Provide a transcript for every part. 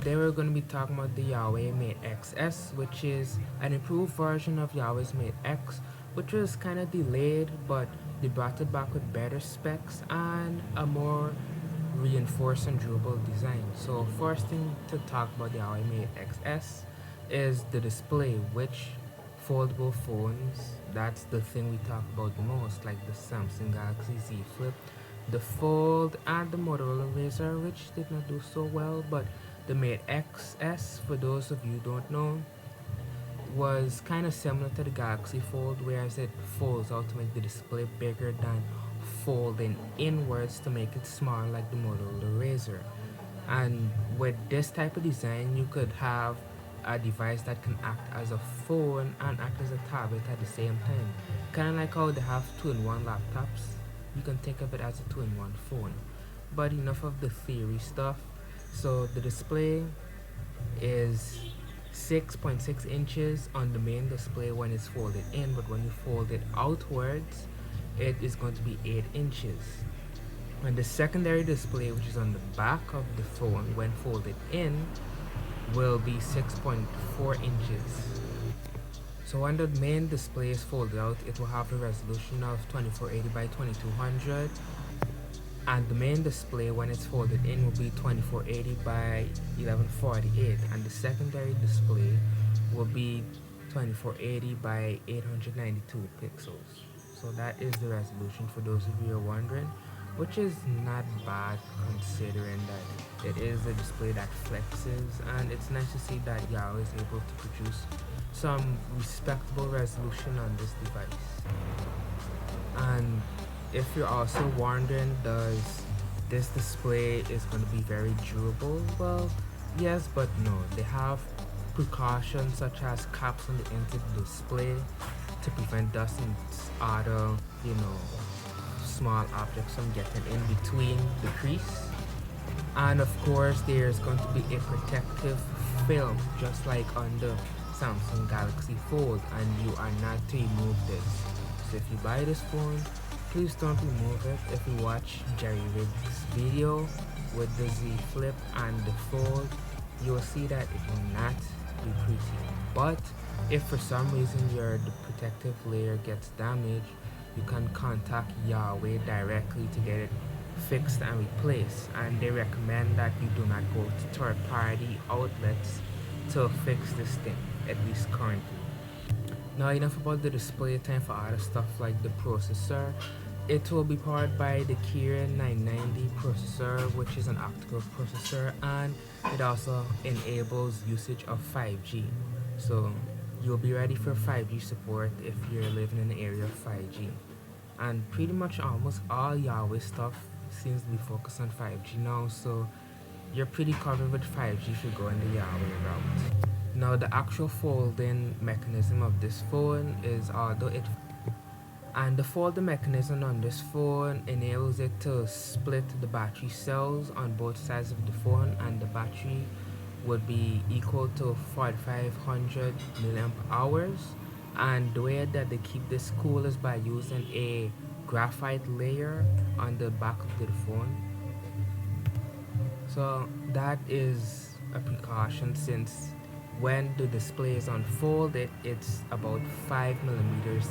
today we're going to be talking about the Huawei Mate Xs, which is an improved version of Huawei's Mate X, which was kind of delayed, but they brought it back with better specs and a more reinforced and durable design. So first thing to talk about the Huawei Mate XS is the display, which foldable phones, that's the thing we talk about the most, like the Samsung Galaxy Z Flip, the Fold, and the Motorola Razr, which did not do so well. But the Mate XS, for those of you who don't know, was kind of similar to the Galaxy Fold, whereas it folds out to make the display bigger than folding inwards to make it smaller like the Motorola Razr. And with this type of design, you could have a device that can act as a phone and act as a tablet at the same time. Kind of like how they have two-in-one laptops. You can think of it as a two-in-one phone. But enough of the theory stuff. So the display is 6.6 inches on the main display when it's folded in, but when you fold it outwards, it is going to be 8 inches. And the secondary display, which is on the back of the phone when folded in, will be 6.4 inches. So when the main display is folded out, it will have a resolution of 2480 by 2200, and the main display when it's folded in will be 2480 by 1148, and the secondary display will be 2480 by 892 pixels. So that is the resolution, for those of you who are wondering, which is not bad considering that it is a display that flexes, and it's nice to see that Huawei is able to produce some respectable resolution on this device. And if you're also wondering, does this display is going to be very durable? Well, yes, but no. They have precautions such as caps on the end of the display to prevent dust and other, small objects from getting in between the crease. And of course, there's going to be a protective film, just like on the Samsung Galaxy Fold, and you are not to remove this. So if you buy this phone, please don't remove it. If you watch Jerry Riggs' video with the Z Flip and the Fold, you will see that it will not be pretty. But if for some reason the protective layer gets damaged, you can contact Huawei directly to get it fixed and replaced. And they recommend that you do not go to third-party outlets to fix this thing, at least currently. Now enough about the display, time for other stuff like the processor. It will be powered by the Kiva 990 processor, which is an optical processor, and it also enables usage of 5G. So you'll be ready for 5G support if you're living in the area of 5G. And pretty much almost all Huawei stuff seems to be focused on 5G now, so you're pretty covered with 5G if you go in the Huawei route. Now the actual folding mechanism of this phone is, the folding mechanism on this phone enables it to split the battery cells on both sides of the phone, and the battery would be equal to 4500 milliamp hours. And the way that they keep this cool is by using a graphite layer on the back of the phone. So that is a precaution, since when the display is unfolded, it's about 5 millimeters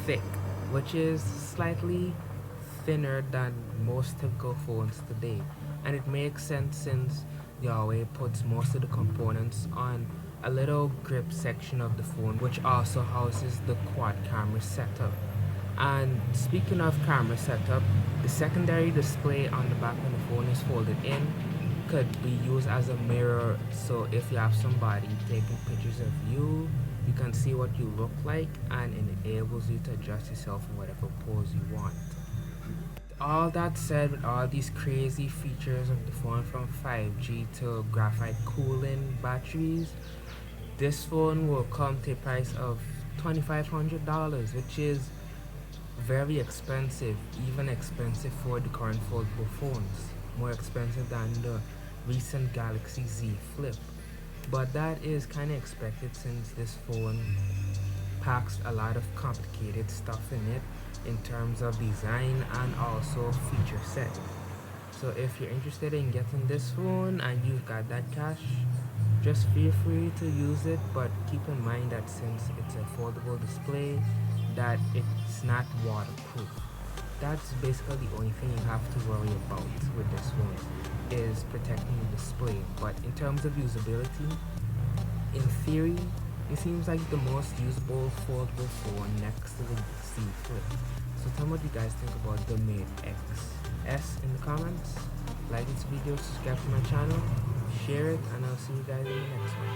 thick, which is slightly thinner than most typical phones today. And it makes sense since Huawei puts most of the components on a little grip section of the phone, which also houses the quad camera setup. And speaking of camera setup, the secondary display on the back when the phone is folded in could be used as a mirror, so if you have somebody taking pictures of you, you can see what you look like, and it enables you to adjust yourself in whatever pose you want. All that said, with all these crazy features of the phone, from 5G to graphite cooling batteries, this phone will come to a price of $2,500, which is very expensive, even expensive for the current foldable phones, more expensive than the recent Galaxy Z Flip. But that is kind of expected, since this phone packs a lot of complicated stuff in it in terms of design and also feature set. So if you're interested in getting this phone and you've got that cash, just feel free to use it, but keep in mind that since it's a foldable display, that it's not waterproof. That's basically the only thing you have to worry about with this phone is protecting the display. But in terms of usability, in theory, it seems like the most usable foldable phone next to the C Flip. So tell me what you guys think about the Mate XS in the comments. Like this video, subscribe to my channel, share it, and I'll see you guys in the next one.